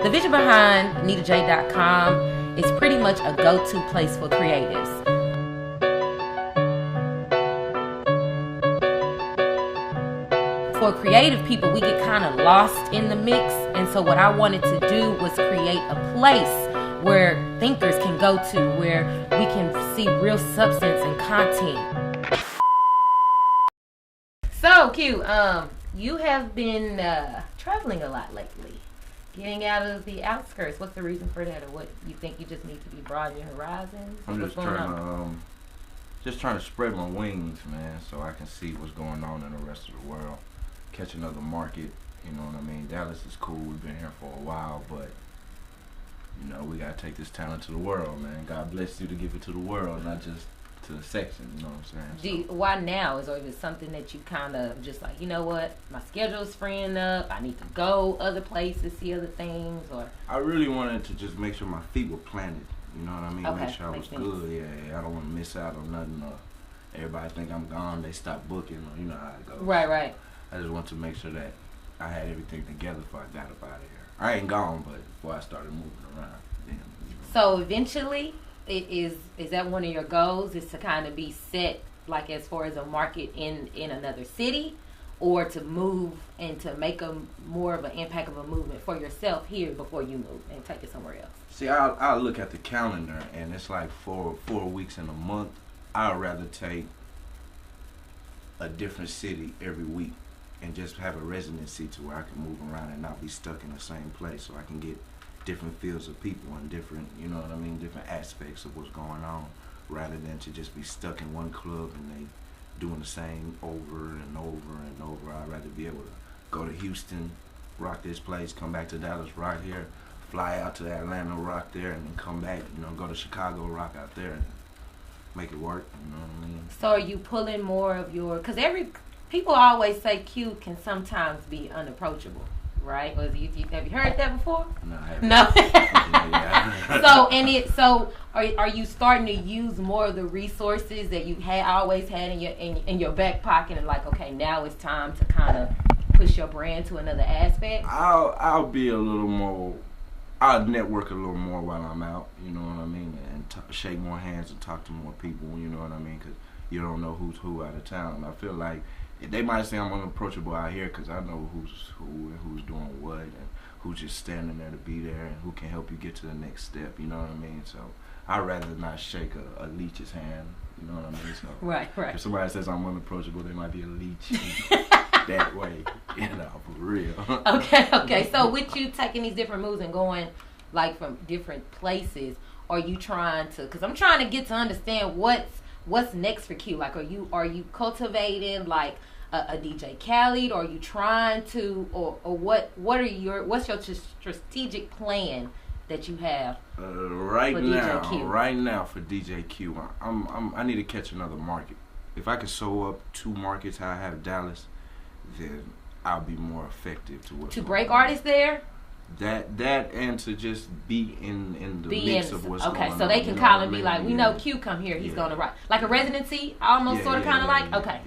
The vision behind NitaJ.com is pretty much a go-to place for creatives. For creative people, we get kind of lost in the mix, and so what I wanted to do was create a place where thinkers can go to, where we can see real substance and content. So, Q, you have been traveling a lot lately, getting out of the outskirts. What's the reason for that, or what you think you just need to be broaden your horizons? I'm just trying to spread my wings, man, so I can see what's going on in the rest of the world. Catch another market, you know what I mean? Dallas is cool. We've been here for a while, but you know, we gotta take this talent to the world, man. God bless you to give it to the world, not just to the section, you know what I'm saying? Why now? Is it something that you kind of just like, you know what, my schedule's freeing up, I need to go other places, see other things, or? I really wanted to just make sure my feet were planted, you know what I mean? Okay, make sure I was good, yeah. I don't want to miss out on nothing. Everybody think I'm gone, they stop booking, or you know how it goes. Right. I just want to make sure that I had everything together before I got up out of here. I ain't gone, but before I started moving around. Then, you know. So eventually, is that one of your goals? Is to kind of be set, like as far as a market in another city, or to move and to make a more of an impact of a movement for yourself here before you move and take it somewhere else? See, I'll look at the calendar and it's like 4 weeks in a month. I'd rather take a different city every week and just have a residency to where I can move around and not be stuck in the same place, so I can get different fields of people and different, you know what I mean, different aspects of what's going on, rather than to just be stuck in one club and they doing the same over and over and over. I'd rather be able to go to Houston, rock this place, come back to Dallas, rock here, fly out to Atlanta, rock there, and then come back, you know, go to Chicago, rock out there, and make it work, you know what I mean? So are you pulling more of your, because people always say Q can sometimes be unapproachable, right? Have you heard that before? No, I haven't. So are you starting to use more of the resources that you always had in your back pocket, and like, okay, now it's time to kind of push your brand to another aspect? I'll be a little more. I'll network a little more while I'm out. You know what I mean, and shake more hands and talk to more people. You know what I mean, because you don't know who's who out of town. I feel like they might say I'm unapproachable out here because I know who's who and who's doing what and who's just standing there to be there and who can help you get to the next step. You know what I mean? So I'd rather not shake a leech's hand. You know what I mean? So right. If somebody says I'm unapproachable, they might be a leech that way. You know, for real. Okay. So with you taking these different moves and going like from different places, are you trying to? Because I'm trying to get to understand what's next for Q. Like, are you cultivating like a DJ Khaled, or are you trying to, or what's your strategic plan that you have right now for DJ Q? I need to catch another market. If I could sew up 2 markets how I have Dallas, then I'll be more effective to break artists there. That and to just be in the mix of what's going on. Okay, so they can call and be like, we know Q come here, he's gonna rock. Like a residency, almost sort of kind of like. Okay.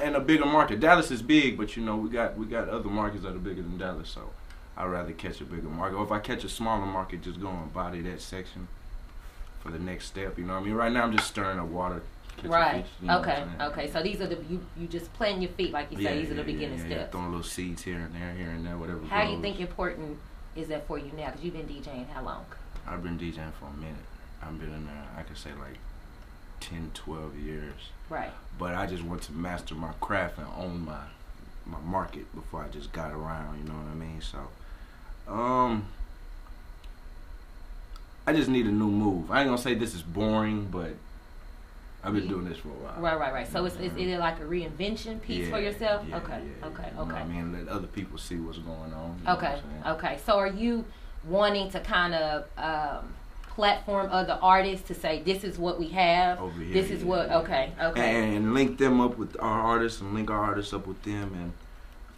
And a bigger market. Dallas is big, but you know we got other markets that are bigger than Dallas, so I'd rather catch a bigger market. Or if I catch a smaller market, just go and body that section for the next step. You know what I mean? Right now I'm just stirring up water. Right. Fish, you know Okay. So these are you just planting your feet, like you say. These are the beginning steps. Throwing little seeds here and there, whatever. How do you think important is that for you now? Because you've been DJing how long? I've been DJing for a minute. I've been in there, I could say like 10, 12 years. Right. But I just want to master my craft and own my market before I just got around. You know what I mean? So, I just need a new move. I ain't gonna say this is boring, but I've been doing this for a while. Right. So is it like a reinvention piece for yourself? Okay. You know what I mean, let other people see what's going on. Okay. So are you wanting to kind of platform other artists to say, this is what we have, over here, this is what, okay. And link them up with our artists and link our artists up with them and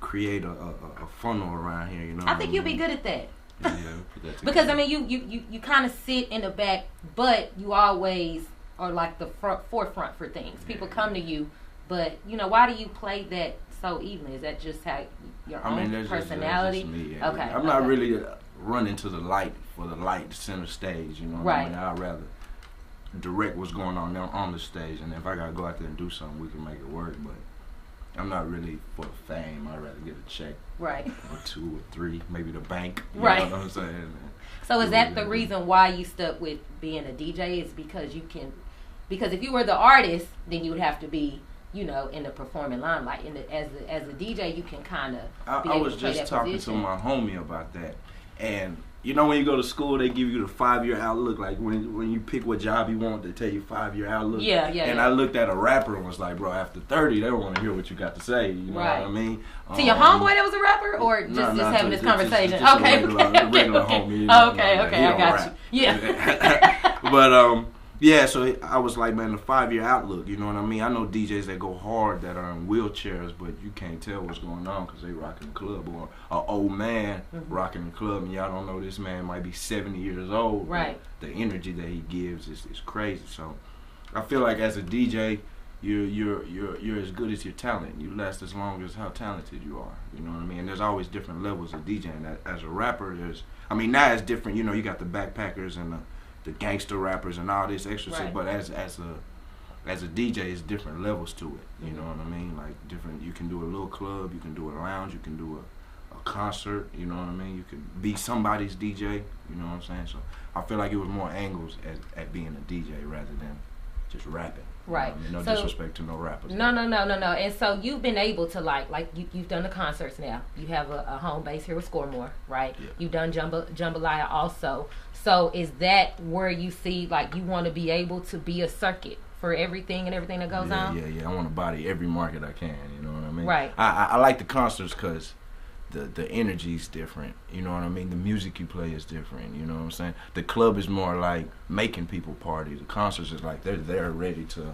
create a funnel around here, you know. I think you'll be good at that. Yeah, put that together. Because I mean, you kind of sit in the back, but you always are like the forefront for things. People come to you, but you know, why do you play that so evenly? Is that just how your I mean, own personality? That's me, yeah. Okay. I'm not really running to the light for the light center stage. You know what I mean? I'd rather direct what's going on the stage, and if I gotta go out there and do something, we can make it work. But I'm not really for fame. I'd rather get a check, right, or 2 or 3, maybe the bank. You right. know what I'm saying? So is that the reason why you stuck with being a DJ? Is because you can? Because if you were the artist, then you would have to be, you know, in the performing limelight. As a DJ, you can kind of. I was just talking to my homie about that, and you know, when you go to school, they give you the 5-year outlook. Like when you pick what job you want, they tell you 5-year outlook. Yeah. And I looked at a rapper and was like, bro, after 30, they don't want to hear what you got to say. You know what I mean? To your homeboy that was a rapper, or just having this conversation? Just okay. regular homie. You know, okay, I got you. Yeah. But yeah, so I was like, man, the 5-year outlook, you know what I mean? I know DJs that go hard that are in wheelchairs, but you can't tell what's going on because they rocking the club. Or an old man rocking the club, and y'all don't know this man might be 70 years old. Right. The energy that he gives is crazy. So I feel like as a DJ, you're as good as your talent. You last as long as how talented you are. You know what I mean? And there's always different levels of DJing. As a rapper, now it's different. You know, you got the backpackers and the gangster rappers and all this extra stuff, but as a DJ, it's different levels to it. You know what I mean? Like different. You can do a little club, you can do a lounge, you can do a concert. You know what I mean? You can be somebody's DJ. You know what I'm saying? So I feel like it was more angles at being a DJ rather than just rapping. Right. You know, no disrespect to no rappers. No. And so you've been able to like you've done the concerts now. You have a home base here with Scoremore, right? Yeah. You've done Jambalaya also. So is that where you see like you want to be able to be a circuit for everything that goes on? Yeah. I want to body every market I can. You know what I mean? Right. I like the concerts because the energy's different. You know what I mean? The music you play is different. You know what I'm saying? The club is more like making people party. The concerts is like they're ready to.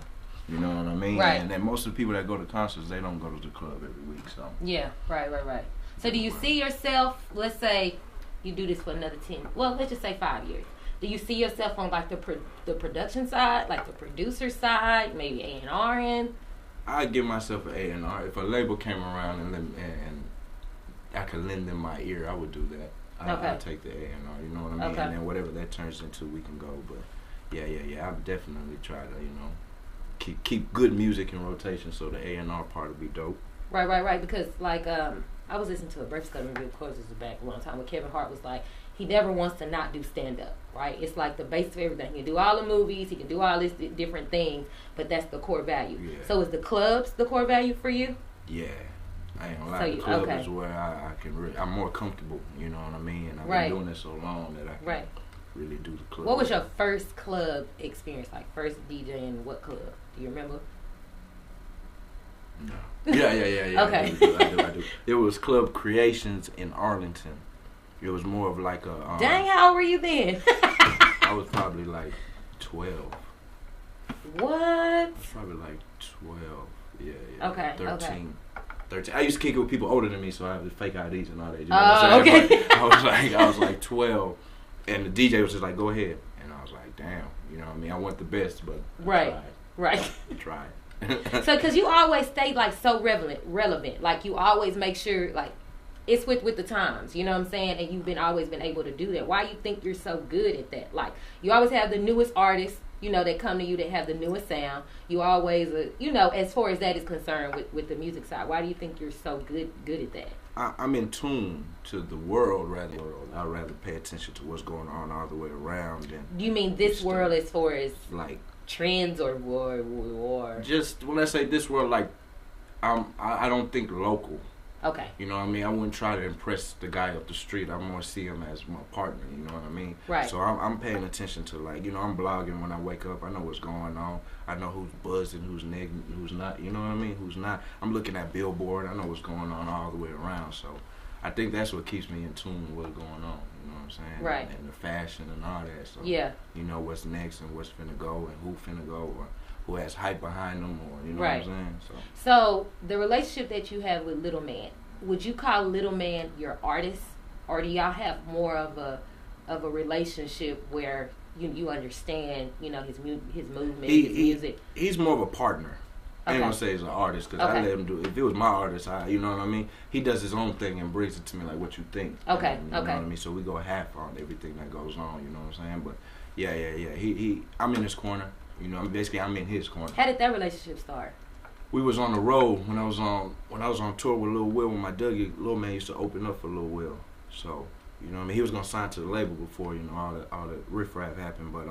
You know what I mean? Right. And then most of the people that go to concerts, they don't go to the club every week. So yeah, right. So do you see yourself? Let's say you do this for another 10. Well, let's just say 5 years. Do you see yourself on like the production side, like the producer side, maybe A&R? I give myself an A&R. If a label came around and I could lend them my ear, I would do that. I'd take the A&R. You know what I mean? Okay. And then whatever that turns into, we can go. But yeah. I've definitely tried to keep good music in rotation, so the A&R part will be dope. Right. Because like I was listening to a Breakfast Club interview, of course, this was back a long time, where Kevin Hart was like, he never wants to not do stand-up, right? It's like the base of everything. He can do all the movies, he can do all these different things, but that's the core value. Yeah. So is the clubs the core value for you? Yeah. I ain't gonna lie, the club is where I can I'm more comfortable, you know what I mean? And I've been doing this so long that I can really do the club. What was your first club experience, like first DJ in what club? Do you remember? No. Yeah. Okay. I do. It was Club Creations in Arlington. It was more of like a... Dang, how old were you then? I was probably like 12. What? Probably like 12. Yeah. Okay. 13. 13. I used to kick it with people older than me, so I had fake IDs and all that. You know what I'm saying? Okay. I was like 12, and the DJ was just like, "Go ahead," and I was like, "Damn," you know what I mean? I want the best, but right. I tried. So, because you always stay like so relevant, like you always make sure like it's with the times, you know what I'm saying? And you've always been able to do that. Why you think you're so good at that? Like you always have the newest artists, you know, that come to you that have the newest sound. You always, you know, as far as that is concerned with the music side. Why do you think you're so good at that? I'm in tune to the world rather. I'd rather pay attention to what's going on all the way around. And you mean this world as far as like trends or just when I say this world, like I don't think local. Okay. You know what I mean? I wouldn't try to impress the guy up the street. I more see him as my partner. You know what I mean? Right. So I'm paying attention to, like, you know, I'm blogging when I wake up. I know what's going on. I know who's buzzing, who's negative, who's not. You know what I mean? Who's not. I'm looking at Billboard. I know what's going on all the way around. So I think that's what keeps me in tune with what's going on. You know what I'm saying? Right. And the fashion and all that. So yeah. You know what's next and what's finna go and who finna go or who has hype behind them or, you know right. what I'm saying? So the relationship that you have with Little Man, would you call Little Man your artist, or do y'all have more of a relationship where you understand, you know, his movement, his music? He's more of a partner. I ain't gonna say he's an artist because I let him do it. If it was my artist, you know what I mean? He does his own thing and brings it to me like what you think. Okay, you know what I mean? So we go half on everything that goes on, you know what I'm saying? But yeah. I'm in his corner. You know, I'm in his corner. How did that relationship start? We was on the road when I was on tour with Lil Will. When my Dougie, Lil Man used to open up for Lil Will. So, you know what I mean? He was gonna sign to the label before, you know, all the riffraff happened, but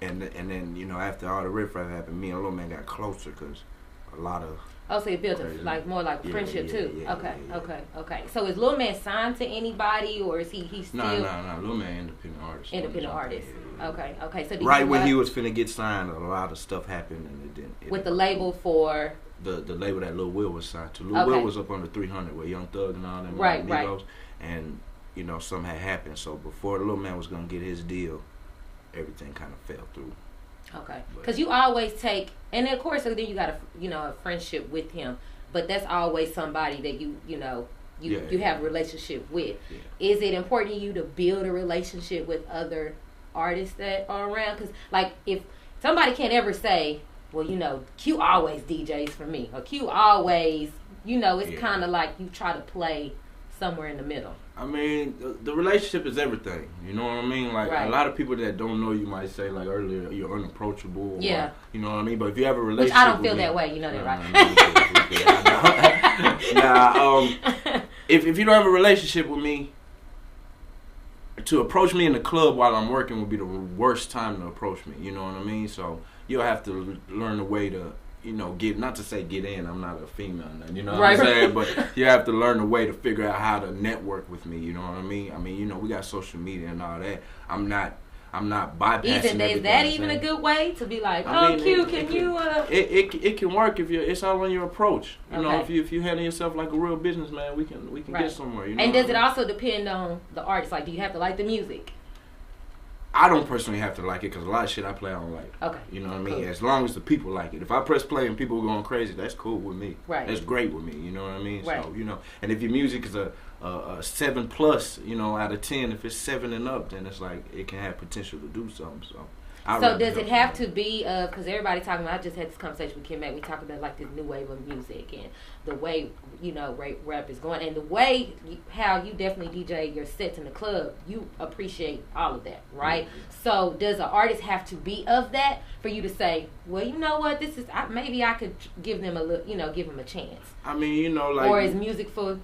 and then, you know, after all the riffraff happened, me and Lil Man got closer because a lot of... Oh, so it built more like friendship too. Okay. So is Lil Man signed to anybody, or is he still? No. Lil Man independent artist. Independent artist. Okay. So right when he was finna get signed, a lot of stuff happened, and it didn't. With the label for the label that Lil Will was signed to. Lil Will was up under 300 with Young Thug and all them. Right. And you know, something had happened. So before Lil Man was gonna get his deal, everything kind of fell through. Okay, because you always take, and of course, then you got a friendship with him, but that's always somebody that you have a relationship with. Yeah. Is it important to you to build a relationship with other artists that are around? Because like if somebody can't ever say, well, you know, Q always DJs for me, or Q always, you know, it's kind of like you try to play somewhere in the middle. I mean, the relationship is everything. You know what I mean? Like, a lot of people that don't know you might say, like earlier, you're unapproachable. Or, you know what I mean? But if you have a relationship, which I don't feel that way. You know that, right? If you don't have a relationship with me, to approach me in the club while I'm working would be the worst time to approach me. You know what I mean? So you'll have to learn a way to, you know, not to say get in, I'm not a female, you know what I'm saying? But you have to learn a way to figure out how to network with me, you know what I mean? I mean, you know, we got social media and all that. I'm not bypassing everything. Is that even a good way to be like, Q, can you... It can work if it's all on your approach. You know, if you handle yourself like a real businessman, we can get somewhere, you know. And does it also depend on the artist? Like, do you have to like the music? I don't personally have to like it because a lot of shit I play I don't like. Okay. You know what I mean? Cool. As long as the people like it. If I press play and people are going crazy, that's cool with me. Right. That's great with me. You know what I mean? Right. So, you know, and if your music is a 7+, you know, out of 10, if it's 7 and up, then it's like it can have potential to do something. So does it have to be, because everybody talking about, I just had this conversation with Kim Mack, we talked about like this new wave of music and the way, you know, rap is going, and the way how you definitely DJ your sets in the club, you appreciate all of that, right? Mm-hmm. So does an artist have to be of that for you to say, well, you know what, this is, maybe I could give them a little, you know, give them a chance? I mean, you know, like... Or is music for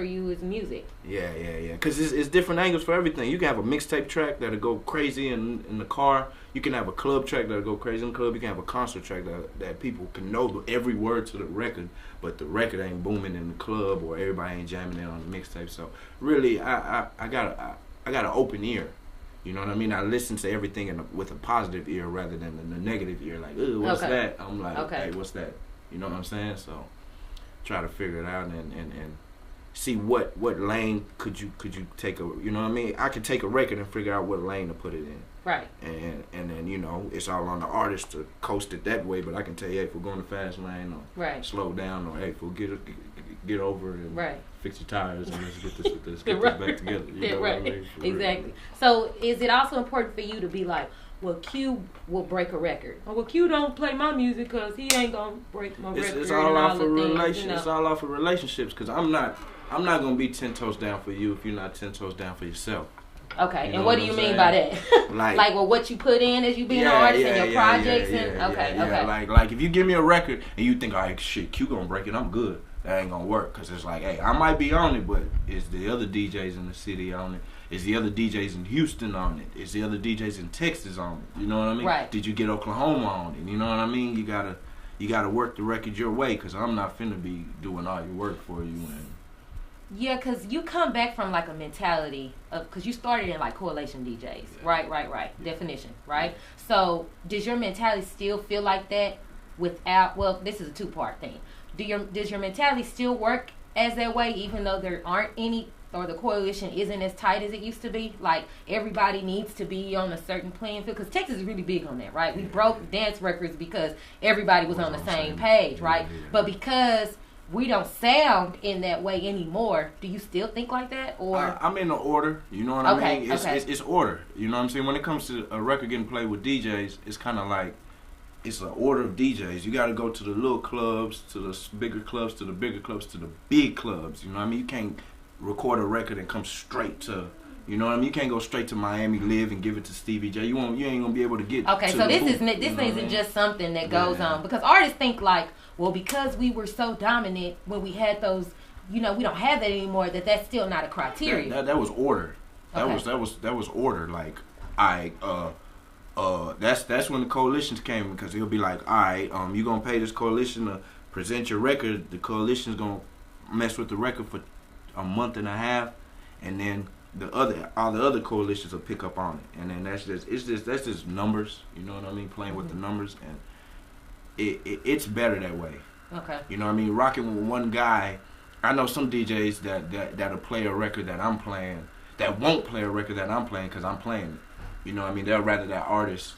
you is music. Yeah. Because it's different angles for everything. You can have a mixtape track that'll go crazy in the car. You can have a club track that'll go crazy in the club. You can have a concert track that people can know every word to the record, but the record ain't booming in the club or everybody ain't jamming it on the mixtape. So really, I got an open ear. You know what I mean? I listen to everything with a positive ear rather than the negative ear. Like, ooh, what's that? I'm like, hey, what's that? You know what I'm saying? So try to figure it out and see what lane could you take you know what I mean? I could take a record and figure out what lane to put it in. Right. And then, you know, it's all on the artist to coast it that way, but I can tell you, hey, if we're going the fast lane or slow down, or hey, if we'll get over and fix your tires and let's get this back together. You know what I mean? Exactly. So is it also important for you to be like, well, Q will break a record. Or, well, Q don't play my music because he ain't going to break my record. It's all off of relationships. You know? It's all off of relationships because I'm not going to be 10 toes down for you if you're not 10 toes down for yourself. Okay, you know and what do you mean by that? like well, what you put in as you being an artist and your projects okay. Like if you give me a record and you think, all right, shit, Q gonna break it, I'm good. That ain't gonna work because it's like, hey, I might be on it, but is the other DJs in the city on it? Is the other DJs in Houston on it? Is the other DJs in Texas on it? You know what I mean? Right. Did you get Oklahoma on it? You know what I mean? You gotta work the record your way because I'm not finna be doing all your work for you. Yeah, because you come back from like a mentality of, because you started in like correlation DJs, right, definition, right? So does your mentality still feel like that without, well, this is a two-part thing. Does your mentality still work as that way even though there aren't any, or the coalition isn't as tight as it used to be? Like everybody needs to be on a certain playing field, because Texas is really big on that, right? We broke dance records because everybody was on the same page, right? But because we don't sound in that way anymore, do you still think like that? Or I'm in the order, you know what I mean? It's order, you know what I'm saying? When it comes to a record getting played with DJs, it's kind of like it's an order of DJs. You got to go to the little clubs, to the bigger clubs, to the bigger clubs, to the big clubs. You know what I mean? You can't record a record and come straight to, you know what I mean? You can't go straight to Miami Live and give it to Stevie J. You ain't gonna be able to get. Okay, to so the this booth, isn't just something that goes on, because artists think like, well, because we were so dominant when we had those, you know, we don't have that anymore. That's still not a criteria. That was order. Okay. That was order. Like that's when the coalitions came, because he'll be like, all right, you gonna pay this coalition to present your record. The coalition's gonna mess with the record for a month and a half, and then all the other coalitions will pick up on it, and then that's just numbers. You know what I mean? Playing with the numbers, and it's better that way. Okay. You know what I mean? Rocking with one guy. I know some DJs that'll play a record that I'm playing, that won't play a record that I'm playing because I'm playing it. You know what I mean? They'll rather that artist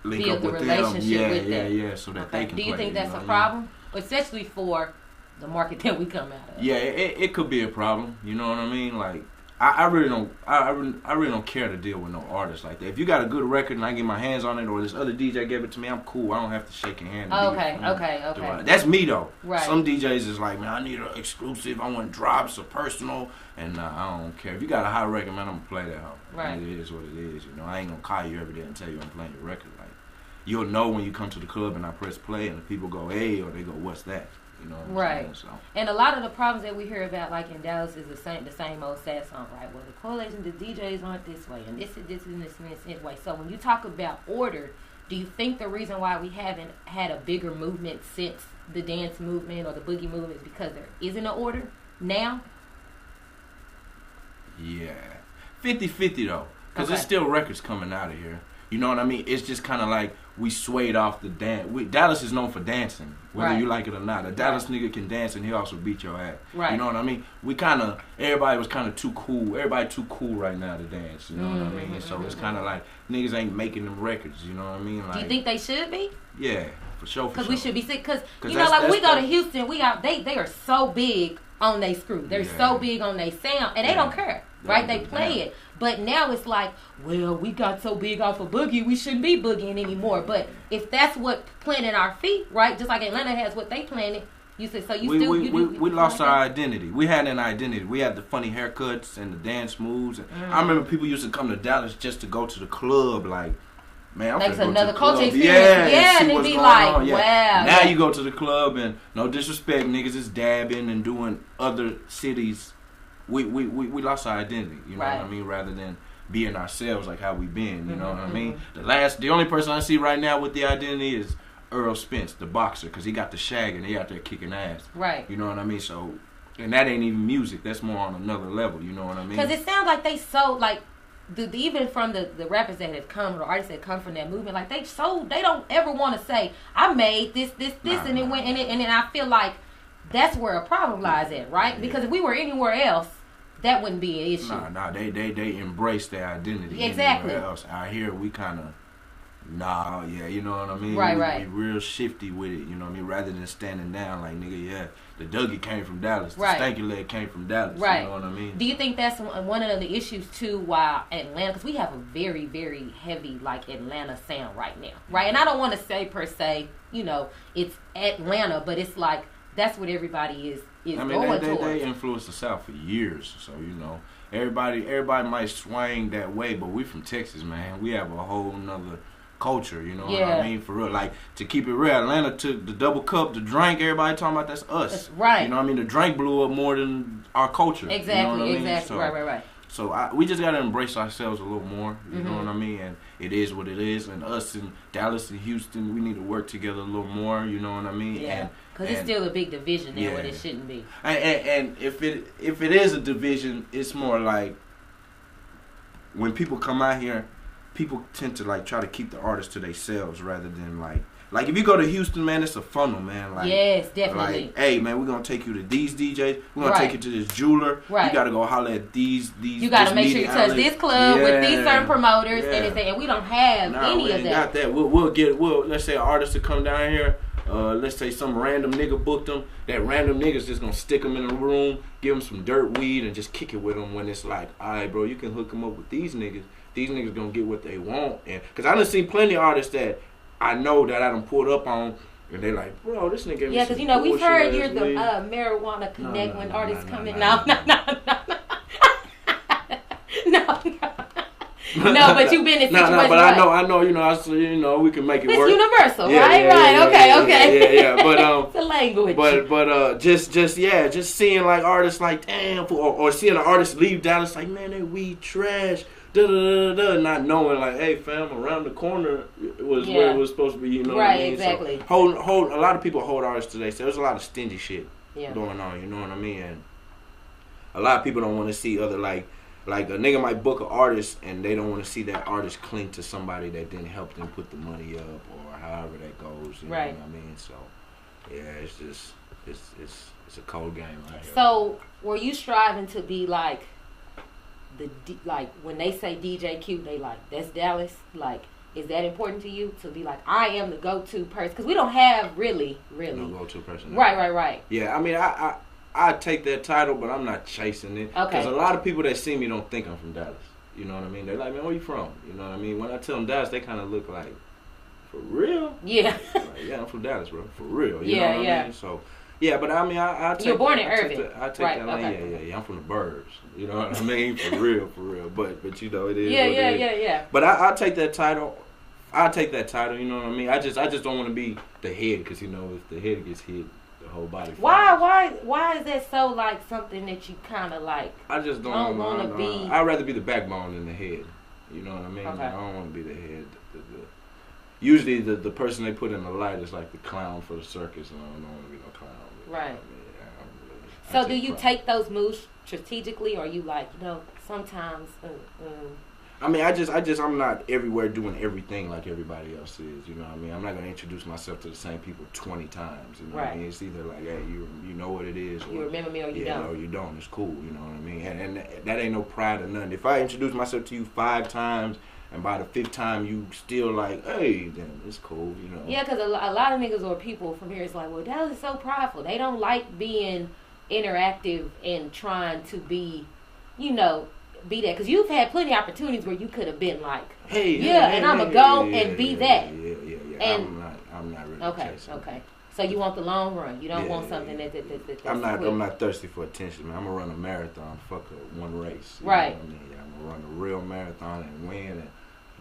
link build up the with relationship them. with them. Yeah, so that they can play. Do you think that's a problem? Especially for the market that we come out of. Yeah, it could be a problem. You know what I mean? Like, I really don't care to deal with no artist like that. If you got a good record and I get my hands on it, or this other DJ gave it to me, I'm cool. I don't have to shake your hand. Okay. That's me though. Right. Some DJs is like, man, I need an exclusive. I want drops or personal, and I don't care. If you got a hot record, man, I'm gonna play that hoe. Right. It is what it is. You know, I ain't gonna call you every day and tell you I'm playing your record. Like, you'll know when you come to the club and I press play, and the people go, hey, or they go, what's that? You know what I'm saying? So. And a lot of the problems that we hear about, like in Dallas, is the same old sad song, right? Well, the coalition, the DJs aren't this way, and this way. So when you talk about order, do you think the reason why we haven't had a bigger movement since the dance movement or the boogie movement is because there isn't an order now? Yeah. 50-50 though, because there's still records coming out of here. You know what I mean? It's just kind of like we swayed off the dance. Dallas is known for dancing, whether you like it or not. A Dallas nigga can dance, and he also beat your ass. Right. You know what I mean? Everybody was kind of too cool. Everybody too cool right now to dance. You know what I mean? So it's kind of like niggas ain't making them records. You know what I mean? Like, do you think they should be? Yeah, for sure. Because we should be sick. Because you know, like when we go to Houston, they are so big on their screw. They're so big on their sound, and they don't care. Right? They play it. But now it's like, well, we got so big off of boogie, we shouldn't be boogieing anymore. But if that's what planted our feet, right? Just like Atlanta has what they planted, you said, so we lost our identity. We had an identity. We had the funny haircuts and the dance moves. And I remember people used to come to Dallas just to go to the club, like, man, I'm that's go another to the culture club. experience. And it'd be like, wow. Now you go to the club, and no disrespect, niggas is dabbing and doing other cities. We lost our identity, you know what I mean, rather than being ourselves like how we been, you know what I mean. The only person I see right now with the identity is Earl Spence, the boxer, because he got the shag and he out there kicking ass. Right. You know what I mean? So, and that ain't even music. That's more on another level, you know what I mean? Because it sounds like they so, like, even from the rappers that have come, or artists that come from that movement, like they don't ever want to say, I made this, and it went, and then I feel like that's where a problem lies at, right? Yeah. Because if we were anywhere else, that wouldn't be an issue. Nah, they embrace their identity. Exactly. Anywhere else. Out here, we kind of, you know what I mean? Right. We real shifty with it, you know what I mean? Rather than standing down like, nigga, the Dougie came from Dallas. The Stanky Leg came from Dallas. Right. You know what I mean? Do you think that's one of the issues, too, why Atlanta, because we have a very, very heavy, like, Atlanta sound right now, right? And I don't want to say, per se, you know, it's Atlanta, but it's like, that's what everybody is going towards. They influenced the South for years, so, you know, everybody might swing that way, but we from Texas, man. We have a whole nother culture, you know what I mean? For real. Like, to keep it real, Atlanta took the double cup, the drink, everybody talking about that's us. That's right. You know what I mean? The drink blew up more than our culture. Exactly, you know what I mean? exactly. So, right. So we just got to embrace ourselves a little more, you know what I mean? And it is what it is. And us in Dallas and Houston, we need to work together a little more, you know what I mean? Yeah, because it's still a big division there, but it shouldn't be. And if it is a division, it's more like when people come out here, people tend to like try to keep the artists to themselves rather than like if you go to Houston, man, it's a funnel, man. Like, yes, definitely. Like, hey, man, we're gonna take you to these DJs. We're gonna take you to this jeweler. Right. You gotta go holler at these. You gotta make sure you touch this club with these certain promoters, and we don't have any of that. Got that. We'll let's say an artist to come down here. Let's say some random nigga booked them. That random nigga's just gonna stick them in a room, give them some dirt weed, and just kick it with them when it's like, all right, bro, you can hook them up with these niggas. These niggas gonna get what they want. And because I done seen plenty of artists that I know that I done pulled up on, and they like, bro, this nigga gave me because some we've heard you're bullshit the ass marijuana connect when artists come in. No. No, but you've been in situations. No, but I know, we can make it work. It's universal, yeah, right? Yeah, Okay. Yeah. But it's a language. But just seeing like artists like damn, or seeing an artist leave Dallas like, man, they weed trash. Not knowing like, hey fam, around the corner was where it was supposed to be, you know what I mean? Exactly. So hold a lot of people hold artists today, so there's a lot of stingy shit going on, you know what I mean? And a lot of people don't want to see other like a nigga might book an artist and they don't want to see that artist cling to somebody that didn't help them put the money up or however that goes, you know what I mean? So yeah, it's just it's a cold game right here. So were you striving to be like like when they say DJ Q, they like, that's Dallas? Like, is that important to you to be like, I am the go-to person? Because we don't have really no go-to person. Right. Yeah, I mean, I take that title, but I'm not chasing it. Okay. Because a lot of people that see me don't think I'm from Dallas. You know what I mean? They're like, man, where you from? You know what I mean? When I tell them Dallas, they kind of look like, for real? Yeah. Like, yeah, I'm from Dallas, bro. For real. You know what I mean? So, yeah, but I mean, I take You're born in Irving. I take that line. Okay. Yeah. I'm from the burbs. You know what I mean? For real. But you know, it is. Yeah. But I take that title. You know what I mean? I just don't want to be the head, because you know, if the head gets hit, the whole body. Why is that so like something that you kind of like? I just don't want to be. I'd rather be the backbone than the head. You know what I mean? Okay. I don't want to be the head. Usually the person they put in the light is like the clown for the circus, and I don't want to be no clown. Right. I so do you take those moves strategically, or you like, sometimes? I mean, I'm not everywhere doing everything like everybody else is. You know what I mean? I'm not gonna introduce myself to the same people 20 times. You know what I mean? It's either like, hey, you know what it is, or you remember me, or you don't. Or you don't. It's cool. You know what I mean? And that ain't no pride or nothing. If I introduce myself to you 5 times, and by the 5th time you still like, hey, then it's cool, you know. Yeah, because a lot of niggas or people from here is like, well, Dallas is so prideful. They don't like being interactive and trying to be, be that. Because you've had plenty of opportunities where you could have been like, and I'm going to go and be that. Yeah. And I'm not really chasing. Okay. So you want the long run. You don't want something that's I'm not thirsty for attention, man. I'm going to run a marathon. Fuck one race. Right. Know what I mean? Yeah, I'm going to run a real marathon and win and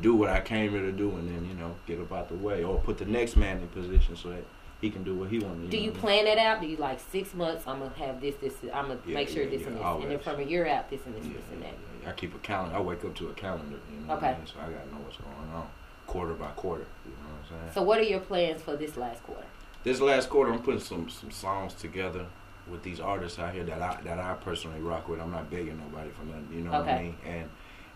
do what I came here to do, and then, get up out the way, or put the next man in position so that he can do what he wants to do. Do you plan that out? Do you like 6 months, I'm going to have this, I'm going to make sure this and this. Always. And then from a year out, this and this, this and that. I keep a calendar. I wake up to a calendar, Okay. I mean? So I got to know what's going on quarter by quarter, you know what I'm saying? So what are your plans for this last quarter? This last quarter, I'm putting some songs together with these artists out here that I personally rock with. I'm not begging nobody for nothing, you know what I mean?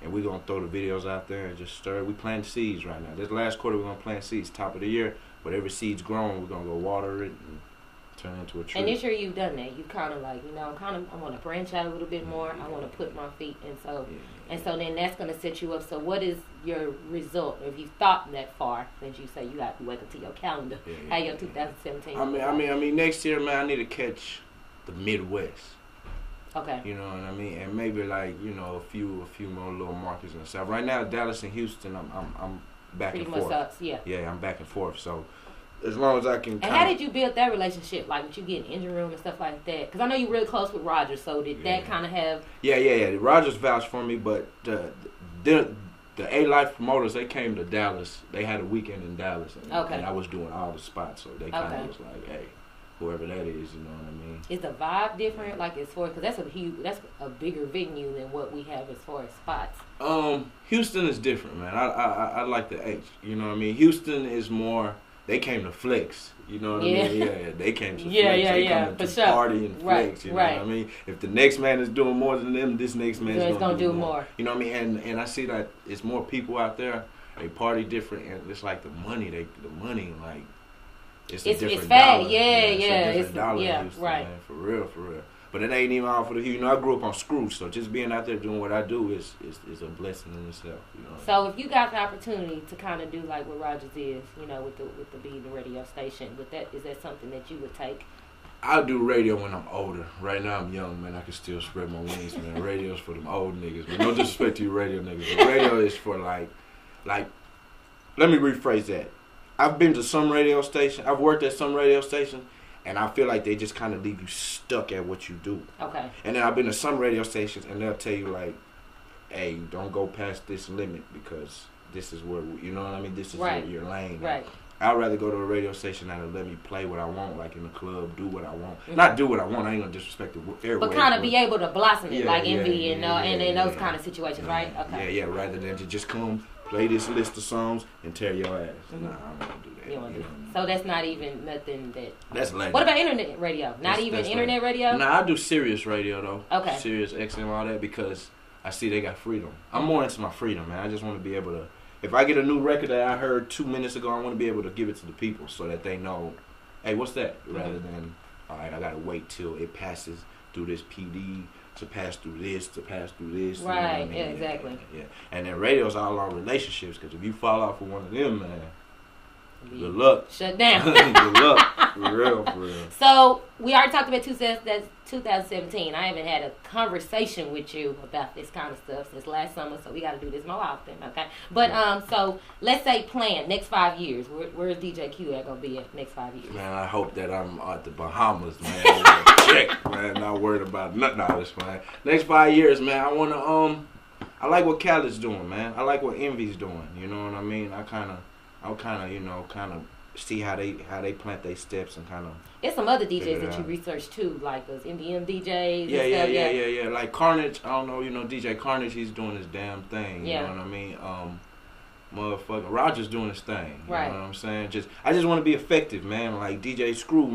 And we're going to throw the videos out there and just stir. We plant seeds right now. This last quarter, we're going to plant seeds. Top of the year, whatever seed's grown, we're going to go water it and turn it into a tree. And this year you've done that. You kind of like, I want to branch out a little bit more. I want to put my feet in. So then that's going to set you up. So what is your result? If you thought that far, since you say you got to wake up to your calendar, how your 2017? I mean, next year, man, I need to catch the Midwest. Okay. You know what I mean? And maybe like, a few more little markets in the South. Right now, Dallas and Houston, I'm back pretty and forth. Much sucks, yeah. Yeah, I'm back and forth. So as long as I can. And how did you build that relationship? Like, with you getting engine room and stuff like that? Because I know you're real close with Roger. So did that kind of have? Yeah. Rogers vouched for me, but the A-Life promoters, they came to Dallas. They had a weekend in Dallas, and I was doing all the spots. So they kind of was like, hey, whoever that is, you know what I mean? Is the vibe different? Like, as far, because that's a bigger venue than what we have as far as spots. Houston is different, man. I like the H. You know what I mean? Houston is more. They came to flex. You know what I mean? Yeah. They came to flex. They come to party and flex. You know what I mean? If the next man is doing more than them, this next man is going to do more. You know what I mean? And I see that it's more people out there. They party different, and it's like the money. Like. It's a different dollar. It's a different dollar in Houston, man. For real. But it ain't even all for the I grew up on Scrooge, so just being out there doing what I do is a blessing in itself. You know. So if you got the opportunity to kind of do like what Rogers is, with the being the radio station, is that something that you would take? I'll do radio when I'm older. Right now I'm young, man. I can still spread my wings, man. Radio's for them old niggas. Man. No disrespect to you radio niggas. But radio is for like. Let me rephrase that. I've been to some radio station. I've worked at some radio stations, and I feel like they just kind of leave you stuck at what you do. Okay. And then I've been to some radio stations, and they'll tell you like, "Hey, don't go past this limit because this is where you know what I mean. This is your lane." Right. I'd rather go to a radio station that'll let me play what I want, like in the club, do what I want. Not do what I want. I ain't gonna disrespect the airwaves. But kind of be able to blossom it, like Envy and in those yeah. kind of situations, right? Okay. Yeah. Rather than to just come play this list of songs and tear your ass. Nah, I'm not gonna do that. You don't do that. So that's not even nothing that. That's lame. What about internet radio? Not even internet radio. Nah, I do Sirius radio though. Okay. Sirius XM, all that because I see they got freedom. I'm more into my freedom, man. I just want to be able to. If I get a new record that I heard 2 minutes ago, I want to be able to give it to the people so that they know, hey, what's that? Rather than, all right, I got to wait till it passes through this PD to pass through this, to pass through this. Right, you know what I mean? yeah, exactly. Yeah. And then radio's all on relationships because if you fall off with one of them, man, good luck. Shut down. Good luck. For real, for real. So, we already talked about 2017. I haven't had a conversation with you about this kind of stuff since last summer, so we got to do this more often, okay? But, so, let's say plan, next 5 years. Where's DJ Q at going to be at next 5 years? Man, I hope that I'm at the Bahamas, man. Check, man. Not worried about nothing out of this, man. Next 5 years, man, I want to, I like what Khaled's doing, man. I like what Envy's doing, you know what I mean? I'll kind of, you know, see how they plant their steps and kind of. There's some other DJs that you research too, like those MDM DJs. Yeah. Like Carnage, I don't know, you know, DJ Carnage, he's doing his damn thing. You know what I mean? Motherfucker, Roger's doing his thing. You know what I'm saying? I just want to be effective, man. Like DJ Screw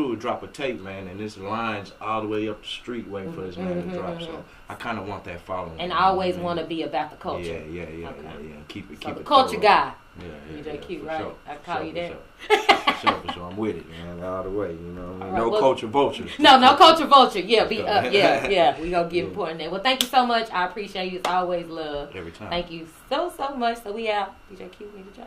would drop a tape, man, and this line's all the way up the street waiting for this man to drop. So I kind of want that following. And I always want to be about the culture. Yeah. Keep it. The culture guy. Yeah, DJ Q, right? Sure. I call you that. For sure. I'm with it, man. All the way, you know what I mean? No culture vulture. No culture vulture. Yeah, be up. Yeah. We gonna give important that. Well, thank you so much. I appreciate you. It's always love. Every time. Thank you so much. So we out. DJ Q, DJ.